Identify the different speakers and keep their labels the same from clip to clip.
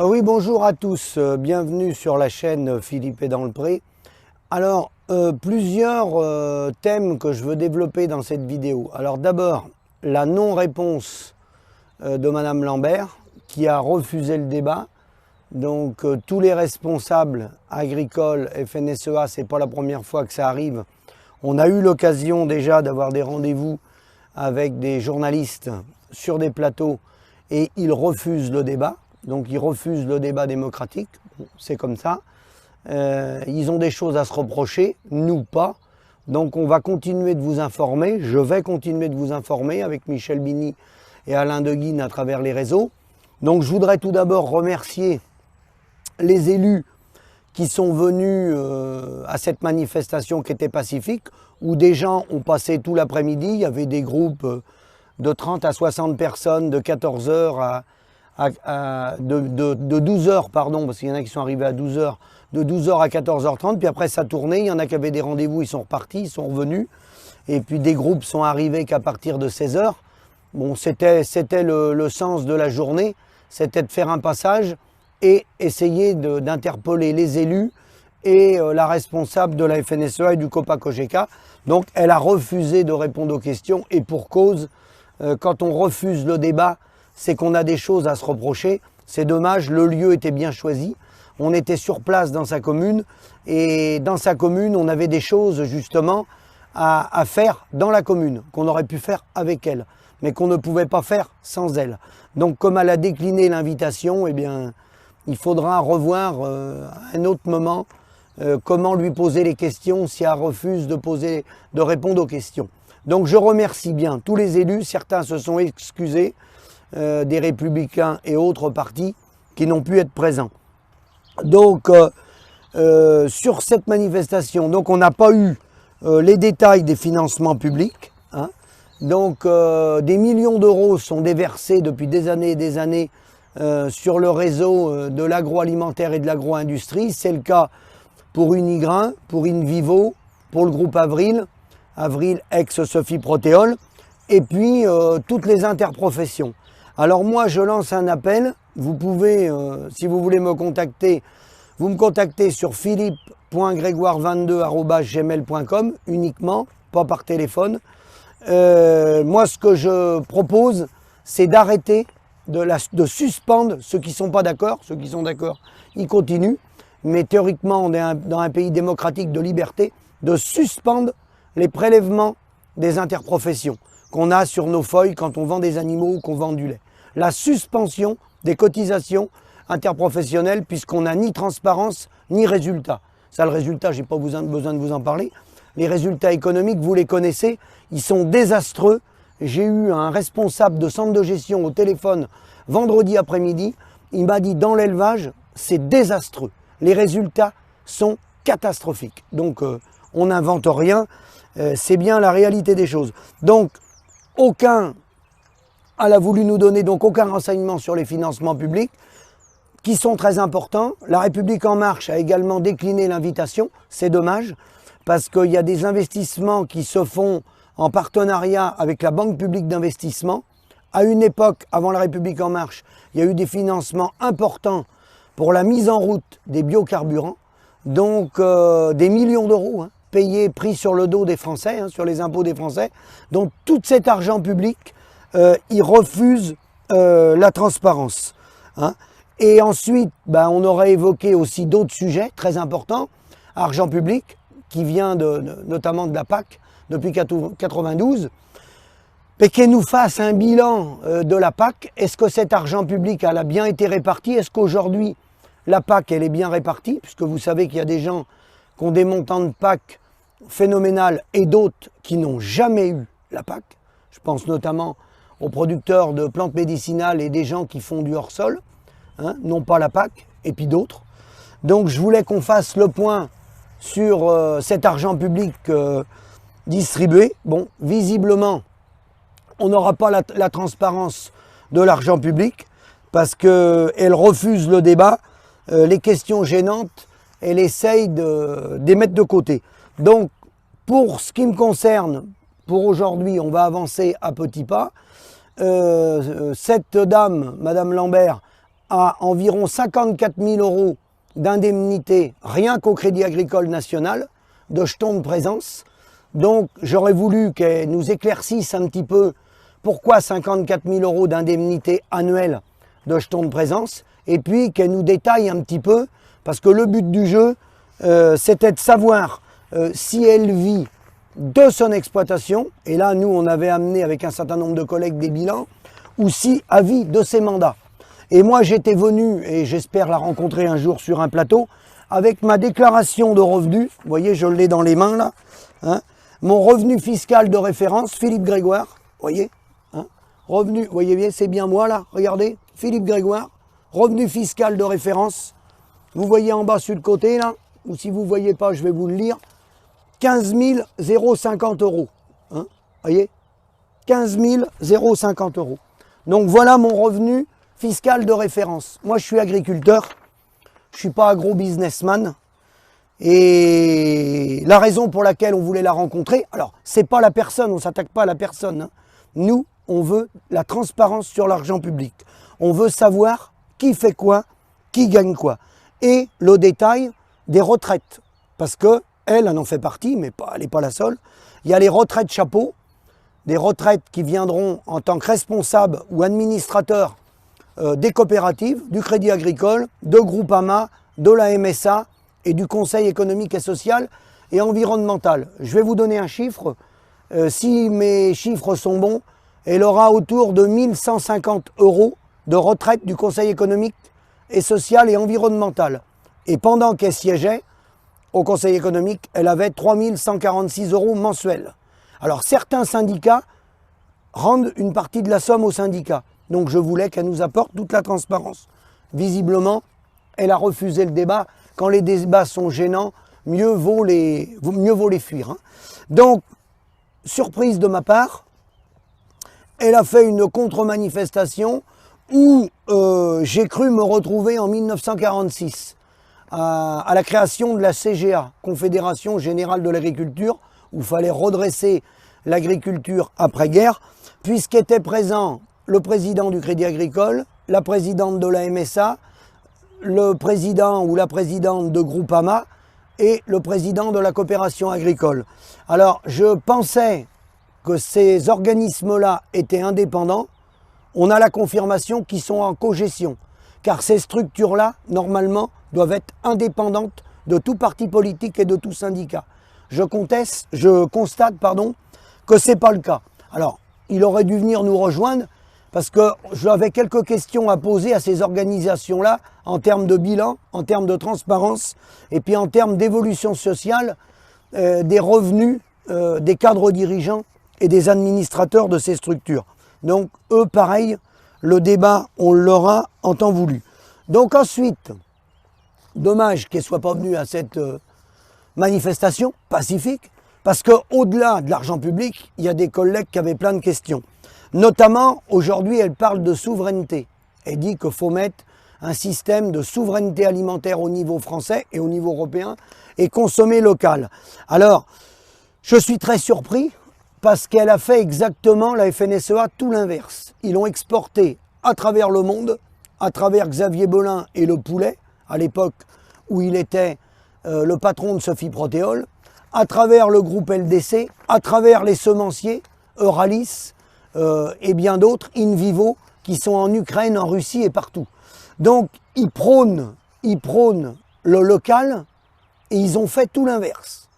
Speaker 1: Oui, bonjour à tous, bienvenue sur la chaîne Philippe est dans le pré. Alors, plusieurs thèmes que je veux développer dans cette vidéo. Alors d'abord, la non-réponse de Madame Lambert, qui a refusé le débat. Donc tous les responsables agricoles, FNSEA, c'est pas la première fois que ça arrive. On a eu l'occasion déjà d'avoir des rendez-vous avec des journalistes sur des plateaux et ils refusent le débat. Donc ils refusent le débat démocratique, c'est comme ça. Ils ont des choses à se reprocher, nous pas. Donc on va continuer de vous informer, je vais continuer de vous informer avec Michel Bini et Alain Deguine à travers les réseaux. Donc je voudrais tout d'abord remercier les élus qui sont venus à cette manifestation qui était pacifique, où des gens ont passé tout l'après-midi. Il y avait des groupes de 30 à 60 personnes de 14 heures de 12 heures, pardon, parce qu'il y en a qui sont arrivés à 12 heures, de 12 heures à 14h30, puis après ça tournait, il y en a qui avaient des rendez-vous, ils sont repartis, ils sont revenus, et puis des groupes sont arrivés qu'à partir de 16 heures. Bon, c'était le sens de la journée, c'était de faire un passage et essayer d'interpeller les élus et la responsable de la FNSEA et du COPA-COGECA. Donc elle a refusé de répondre aux questions, et pour cause, quand on refuse le débat, c'est qu'on a des choses à se reprocher. C'est dommage, le lieu était bien choisi. On était sur place dans sa commune, et dans sa commune, on avait des choses justement à faire dans la commune, qu'on aurait pu faire avec elle, mais qu'on ne pouvait pas faire sans elle. Donc comme elle a décliné l'invitation, eh bien, il faudra revoir à un autre moment comment lui poser les questions si elle refuse de répondre aux questions. Donc je remercie bien tous les élus, certains se sont excusés, des Républicains et autres partis qui n'ont pu être présents. Donc sur cette manifestation, donc on n'a pas eu les détails des financements publics, hein. Donc des millions d'euros sont déversés depuis des années et des années sur le réseau de l'agroalimentaire et de l'agro-industrie. C'est le cas pour Unigrain, pour Invivo, pour le groupe Avril ex-Sophie Protéol, et puis toutes les interprofessions. Alors moi, je lance un appel. Vous pouvez, si vous voulez me contacter, vous me contactez sur philippe.grégoire22@gmail.com uniquement, pas par téléphone. Moi, ce que je propose, c'est d'arrêter, de suspendre ceux qui ne sont pas d'accord. Ceux qui sont d'accord, ils continuent. Mais théoriquement, on est dans un pays démocratique de liberté, de suspendre les prélèvements des interprofessions qu'on a sur nos feuilles quand on vend des animaux ou qu'on vend du lait. La suspension des cotisations interprofessionnelles, puisqu'on n'a ni transparence ni résultat. Ça, le résultat, je n'ai pas besoin de vous en parler. Les résultats économiques, vous les connaissez, ils sont désastreux. J'ai eu un responsable de centre de gestion au téléphone vendredi après-midi. Il m'a dit, dans l'élevage, c'est désastreux. Les résultats sont catastrophiques. Donc, on n'invente rien. C'est bien la réalité des choses. Donc, elle a voulu nous donner donc aucun renseignement sur les financements publics, qui sont très importants. La République En Marche a également décliné l'invitation. C'est dommage, parce qu'il y a des investissements qui se font en partenariat avec la Banque publique d'investissement. À une époque, avant la République En Marche, il y a eu des financements importants pour la mise en route des biocarburants, donc des millions d'euros, hein, pris sur le dos des Français, hein, sur les impôts des Français. Donc tout cet argent public, ils refusent la transparence, hein. Et ensuite, on aurait évoqué aussi d'autres sujets très importants. Argent public, qui vient notamment de la PAC depuis 1992. Et qu'elle nous fasse un bilan de la PAC. Est-ce que cet argent public a bien été réparti? Est-ce qu'aujourd'hui, la PAC, elle est bien répartie? Puisque vous savez qu'il y a des gens qui ont des montants de PAC phénoménales et d'autres qui n'ont jamais eu la PAC. Je pense notamment aux producteurs de plantes médicinales et des gens qui font du hors-sol, hein, non pas la PAC, et puis d'autres. Donc je voulais qu'on fasse le point sur cet argent public distribué. Bon, visiblement, on n'aura pas la transparence de l'argent public, parce qu'elle refuse le débat. Les questions gênantes, elle essaye de les mettre de côté. Donc, pour ce qui me concerne, pour aujourd'hui, on va avancer à petits pas. Cette dame, Madame Lambert, à environ 54 000 € d'indemnité rien qu'au Crédit Agricole National, de jetons de présence. Donc j'aurais voulu qu'elle nous éclaircisse un petit peu pourquoi 54 000 € d'indemnité annuelle de jetons de présence, et puis qu'elle nous détaille un petit peu, parce que le but du jeu, c'était de savoir si elle vit de son exploitation, et là nous on avait amené avec un certain nombre de collègues des bilans, ou si à vie de ses mandats. Et moi j'étais venu, et j'espère la rencontrer un jour sur un plateau, avec ma déclaration de revenus, vous voyez je l'ai dans les mains là, hein, mon revenu fiscal de référence, Philippe Grégoire, vous voyez, hein, revenu, vous voyez bien, c'est bien moi là, regardez, Philippe Grégoire, revenu fiscal de référence, vous voyez en bas sur le côté là, ou si vous ne voyez pas, je vais vous le lire, 15 050 €, hein, voyez, 15 050 €. Donc voilà mon revenu fiscal de référence. Moi je suis agriculteur, je ne suis pas agro-businessman, et la raison pour laquelle on voulait la rencontrer, alors c'est pas la personne, on ne s'attaque pas à la personne, hein. Nous on veut la transparence sur l'argent public, on veut savoir qui fait quoi, qui gagne quoi, et le détail des retraites, parce que elle en fait partie, mais elle n'est pas la seule. Il y a les retraites chapeaux, des retraites qui viendront en tant que responsables ou administrateurs des coopératives, du Crédit Agricole, de Groupama, de la MSA et du Conseil économique et social et environnemental. Je vais vous donner un chiffre. Si mes chiffres sont bons, elle aura autour de 1 150 € de retraite du Conseil économique et social et environnemental. Et pendant qu'elle siégeait au Conseil économique, elle avait 3 146 € mensuels. Alors certains syndicats rendent une partie de la somme aux syndicats. Donc je voulais qu'elle nous apporte toute la transparence. Visiblement, elle a refusé le débat. Quand les débats sont gênants, mieux vaut les fuir, hein. Donc, surprise de ma part, elle a fait une contre-manifestation où j'ai cru me retrouver en 1946 à la création de la CGA, Confédération Générale de l'Agriculture, où il fallait redresser l'agriculture après-guerre, puisqu'étaient présents le président du Crédit Agricole, la présidente de la MSA, le président ou la présidente de Groupama et le président de la coopération agricole. Alors, je pensais que ces organismes-là étaient indépendants. On a la confirmation qu'ils sont en cogestion, car ces structures-là, normalement, doivent être indépendantes de tout parti politique et de tout syndicat. Je constate que ce n'est pas le cas. Alors, il aurait dû venir nous rejoindre, parce que j'avais quelques questions à poser à ces organisations-là en termes de bilan, en termes de transparence et puis en termes d'évolution sociale des revenus des cadres dirigeants et des administrateurs de ces structures. Donc eux, pareil, le débat, on l'aura en temps voulu. Donc ensuite, dommage qu'elle ne soit pas venue à cette manifestation pacifique, parce qu'au-delà de l'argent public, il y a des collègues qui avaient plein de questions. Notamment, aujourd'hui, elle parle de souveraineté. Elle dit qu'il faut mettre un système de souveraineté alimentaire au niveau français et au niveau européen et consommer local. Alors, je suis très surpris parce qu'elle a fait exactement, la FNSEA, tout l'inverse. Ils l'ont exporté à travers le monde, à travers Xavier Belin et le poulet, à l'époque où il était le patron de Sophie Protéol, à travers le groupe LDC, à travers les semenciers, Euralis, et bien d'autres, InVivo, qui sont en Ukraine, en Russie et partout. Donc, ils prônent le local et ils ont fait tout l'inverse.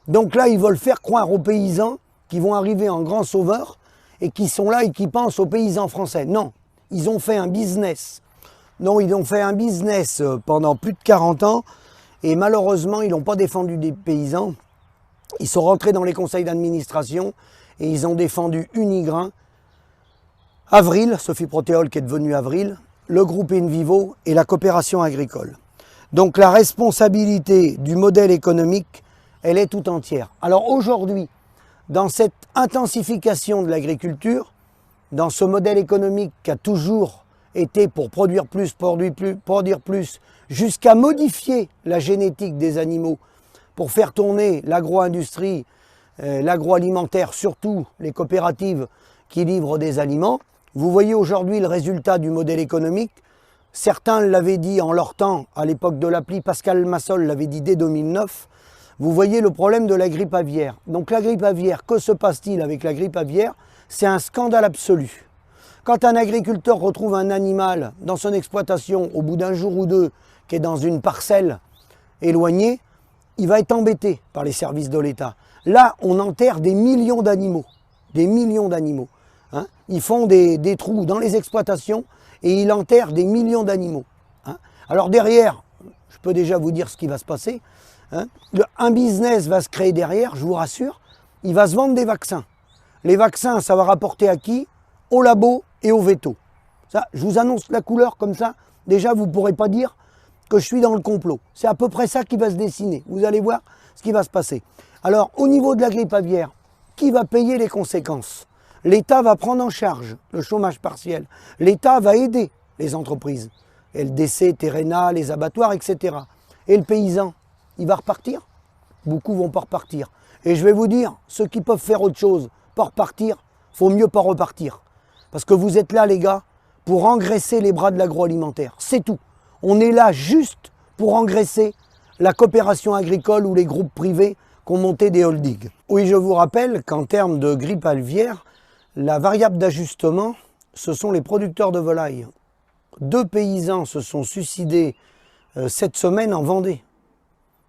Speaker 1: Donc là, ils veulent faire croire aux paysans qui vont arriver en grands sauveurs et qui sont là et qui pensent aux paysans français. Non, ils ont fait un business. Non, ils ont fait un business pendant plus de 40 ans et malheureusement, ils n'ont pas défendu des paysans. Ils sont rentrés dans les conseils d'administration et ils ont défendu Unigrain, Avril, Sophie Protéol qui est devenue Avril, le groupe InVivo et la coopération agricole. Donc la responsabilité du modèle économique, elle est tout entière. Alors aujourd'hui, dans cette intensification de l'agriculture, dans ce modèle économique qui a toujours été pour produire plus, jusqu'à modifier la génétique des animaux pour faire tourner l'agro-industrie, l'agroalimentaire, surtout les coopératives qui livrent des aliments. Vous voyez aujourd'hui le résultat du modèle économique, Certains l'avaient dit en leur temps, à l'époque de l'appli, Pascal Massol l'avait dit dès 2009. Vous voyez le problème de la grippe aviaire. Donc la grippe aviaire, que se passe-t-il avec la grippe aviaire? C'est un scandale absolu. Quand un agriculteur retrouve un animal dans son exploitation au bout d'un jour ou deux, qui est dans une parcelle éloignée, il va être embêté par les services de l'État. Là, on enterre des millions d'animaux. Des millions d'animaux. Hein. Ils font des trous dans les exploitations et ils enterrent des millions d'animaux. Hein. Alors derrière, je peux déjà vous dire ce qui va se passer. Hein. Un business va se créer derrière, je vous rassure. Il va se vendre des vaccins. Les vaccins, ça va rapporter à qui? Au labo et au veto. Ça, je vous annonce la couleur comme ça. Déjà, vous ne pourrez pas dire que je suis dans le complot. C'est à peu près ça qui va se dessiner. Vous allez voir ce qui va se passer. Alors, au niveau de la grippe aviaire, qui va payer les conséquences? L'État va prendre en charge le chômage partiel. L'État va aider les entreprises. LDC, Terrena, les abattoirs, etc. Et le paysan, il va repartir? Beaucoup vont pas repartir. Et je vais vous dire, ceux qui peuvent faire autre chose, pas repartir, faut mieux pas repartir. Parce que vous êtes là, les gars, pour engraisser les bras de l'agroalimentaire. C'est tout. On est là juste pour engraisser la coopération agricole ou les groupes privés qui ont monté des holdings. Oui, je vous rappelle qu'en termes de grippe aviaire, la variable d'ajustement, ce sont les producteurs de volailles. 2 paysans se sont suicidés cette semaine en Vendée.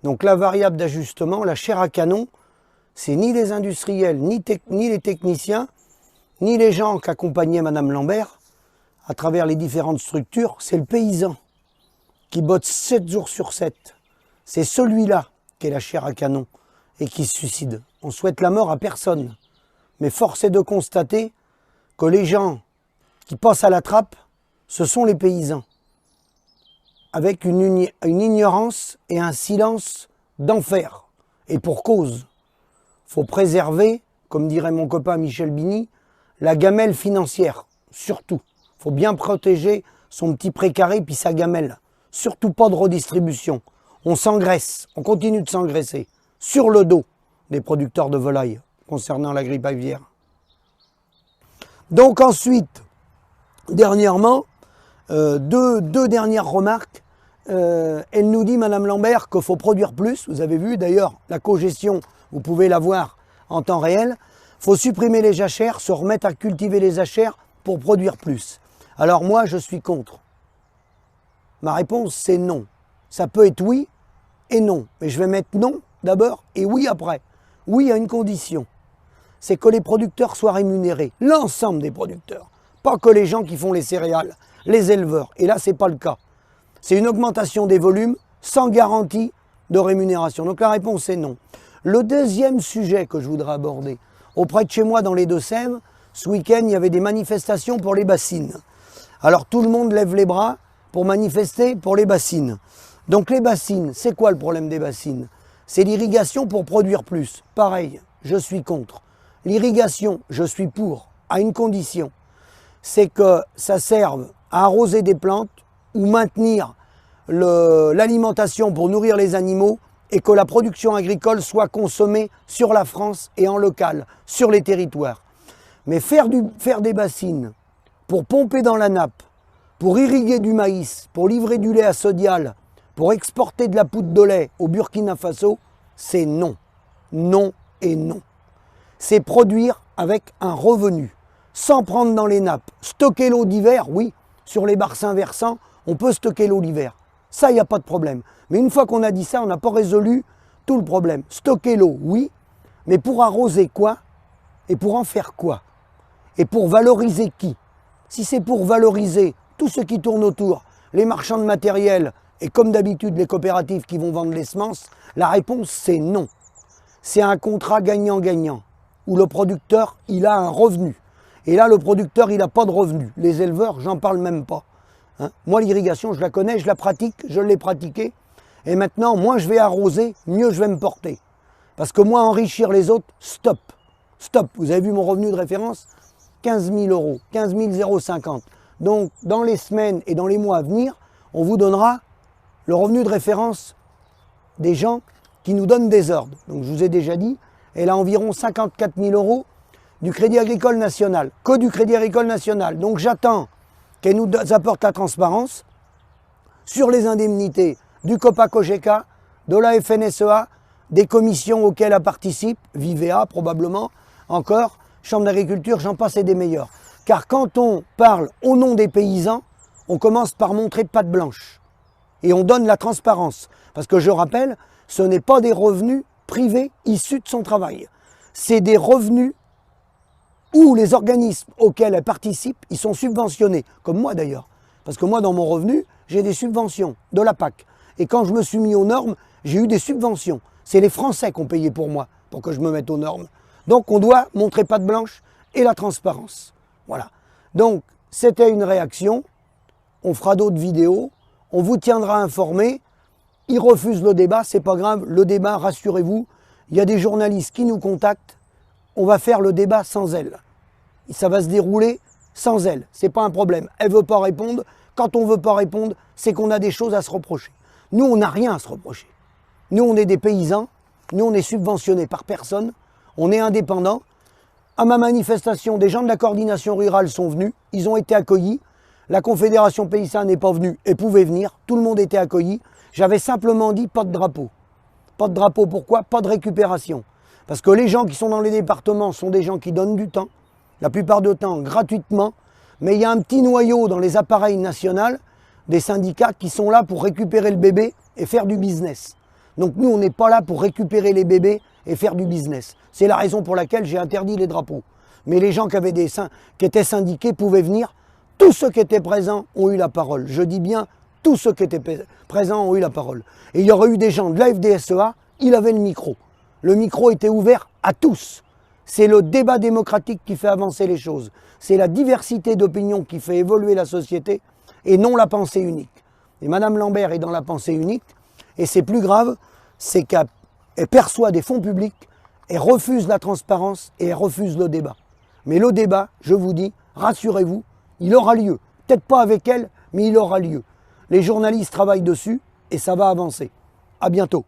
Speaker 1: Donc la variable d'ajustement, la chair à canon, c'est ni les industriels, ni les techniciens, ni les gens qui accompagnaient Madame Lambert à travers les différentes structures, c'est le paysan qui botte 7 jours sur 7. C'est celui-là qui est la chair à canon et qui se suicide. On souhaite la mort à personne. Mais force est de constater que les gens qui passent à la trappe, ce sont les paysans. Avec une ignorance et un silence d'enfer. Et pour cause. Il faut préserver, comme dirait mon copain Michel Bini, la gamelle financière. Surtout. Il faut bien protéger son petit précaré puis sa gamelle. Surtout pas de redistribution. On s'engraisse, on continue de s'engraisser. Sur le dos des producteurs de volailles concernant la grippe aviaire. Donc ensuite, dernièrement, deux dernières remarques. Elle nous dit, Madame Lambert, qu'il faut produire plus. Vous avez vu d'ailleurs la cogestion, vous pouvez la voir en temps réel. Il faut supprimer les jachères, se remettre à cultiver les jachères pour produire plus. Alors moi, je suis contre. Ma réponse, c'est non. Ça peut être oui et non. Mais je vais mettre non d'abord et oui après. Oui à une condition. C'est que les producteurs soient rémunérés. L'ensemble des producteurs. Pas que les gens qui font les céréales, les éleveurs. Et là, ce n'est pas le cas. C'est une augmentation des volumes sans garantie de rémunération. Donc la réponse est non. Le deuxième sujet que je voudrais aborder, auprès de chez moi dans les Deux-Sèvres, ce week-end, il y avait des manifestations pour les bassines. Alors tout le monde lève les bras pour manifester pour les bassines. Donc les bassines, c'est quoi le problème des bassines? C'est l'irrigation pour produire plus. Pareil, je suis contre. L'irrigation, je suis pour, à une condition. C'est que ça serve à arroser des plantes ou maintenir l'alimentation pour nourrir les animaux et que la production agricole soit consommée sur la France et en local, sur les territoires. Mais faire des bassines pour pomper dans la nappe, pour irriguer du maïs, pour livrer du lait à Sodial, pour exporter de la poudre de lait au Burkina Faso, c'est non. Non et non. C'est produire avec un revenu, sans prendre dans les nappes. Stocker l'eau d'hiver, oui, sur les bassins versants, on peut stocker l'eau l'hiver. Ça, il n'y a pas de problème. Mais une fois qu'on a dit ça, on n'a pas résolu tout le problème. Stocker l'eau, oui, mais pour arroser quoi? Et pour en faire quoi? Et pour valoriser qui? Si c'est pour valoriser tout ce qui tourne autour, les marchands de matériel et comme d'habitude les coopératives qui vont vendre les semences, la réponse c'est non. C'est un contrat gagnant-gagnant où le producteur il a un revenu. Et là le producteur il n'a pas de revenu. Les éleveurs, j'en parle même pas. Hein? Moi l'irrigation je la connais, je la pratique, je l'ai pratiquée. Et maintenant, moins je vais arroser, mieux je vais me porter. Parce que moi enrichir les autres, stop. Stop. Vous avez vu mon revenu de référence? 15 000 euros, 15 050. Donc, dans les semaines et dans les mois à venir, on vous donnera le revenu de référence des gens qui nous donnent des ordres. Donc, je vous ai déjà dit, elle a environ 54 000 euros du Crédit Agricole National, que du Crédit Agricole National. Donc, j'attends qu'elle nous apporte la transparence sur les indemnités du COPA-COGECA, de la FNSEA, des commissions auxquelles elle participe, Vivea probablement, encore, Chambre d'agriculture, j'en passe et des meilleurs. Car quand on parle au nom des paysans, on commence par montrer patte blanche. Et on donne la transparence. Parce que je rappelle, ce n'est pas des revenus privés issus de son travail. C'est des revenus où les organismes auxquels elle participe, ils sont subventionnés. Comme moi d'ailleurs. Parce que moi, dans mon revenu, j'ai des subventions de la PAC. Et quand je me suis mis aux normes, j'ai eu des subventions. C'est les Français qui ont payé pour moi, pour que je me mette aux normes. Donc on doit montrer patte blanche et la transparence. Voilà. Donc c'était une réaction. On fera d'autres vidéos. On vous tiendra informés. Ils refusent le débat, c'est pas grave. Le débat, rassurez-vous, il y a des journalistes qui nous contactent. On va faire le débat sans elle. Ça va se dérouler sans elle. C'est pas un problème. Elle veut pas répondre. Quand on veut pas répondre, c'est qu'on a des choses à se reprocher. Nous, on n'a rien à se reprocher. Nous, on est des paysans. Nous, on est subventionnés par personne. On est indépendants. À ma manifestation, des gens de la coordination rurale sont venus. Ils ont été accueillis. La Confédération paysanne n'est pas venue et pouvait venir. Tout le monde était accueilli. J'avais simplement dit pas de drapeau. Pas de drapeau, pourquoi? Pas de récupération. Parce que les gens qui sont dans les départements sont des gens qui donnent du temps. La plupart du temps, gratuitement. Mais il y a un petit noyau dans les appareils nationaux des syndicats qui sont là pour récupérer le bébé et faire du business. Donc nous, on n'est pas là pour récupérer les bébés et faire du business. C'est la raison pour laquelle j'ai interdit les drapeaux. Mais les gens qui étaient syndiqués pouvaient venir. Tous ceux qui étaient présents ont eu la parole. Je dis bien, tous ceux qui étaient présents ont eu la parole. Et il y aurait eu des gens de la FDSEA, il avait le micro. Le micro était ouvert à tous. C'est le débat démocratique qui fait avancer les choses. C'est la diversité d'opinions qui fait évoluer la société et non la pensée unique. Et Madame Lambert est dans la pensée unique. Et c'est plus grave, c'est qu'elle perçoit des fonds publics, elle refuse la transparence et elle refuse le débat. Mais le débat, je vous dis, rassurez-vous, il aura lieu. Peut-être pas avec elle, mais il aura lieu. Les journalistes travaillent dessus et ça va avancer. À bientôt.